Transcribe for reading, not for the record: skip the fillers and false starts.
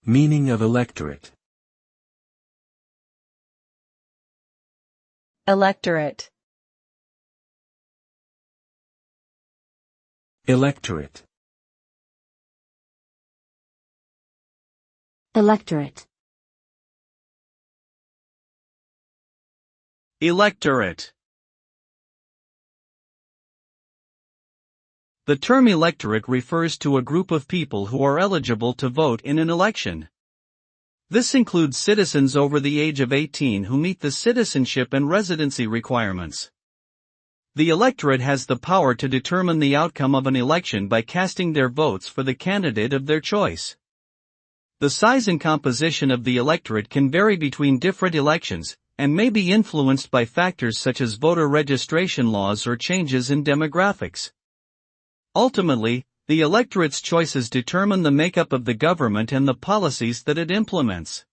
Meaning of electorate. Electorate. Electorate. Electorate. Electorate. The term electorate refers to a group of people who are eligible to vote in an election. This includes citizens over the age of 18 who meet the citizenship and residency requirements. The electorate has the power to determine the outcome of an election by casting their votes for the candidate of their choice. The size and composition of the electorate can vary between different elections, and may be influenced by factors such as voter registration laws or changes in demographics. Ultimately, the electorate's choices determine the makeup of the government and the policies that it implements.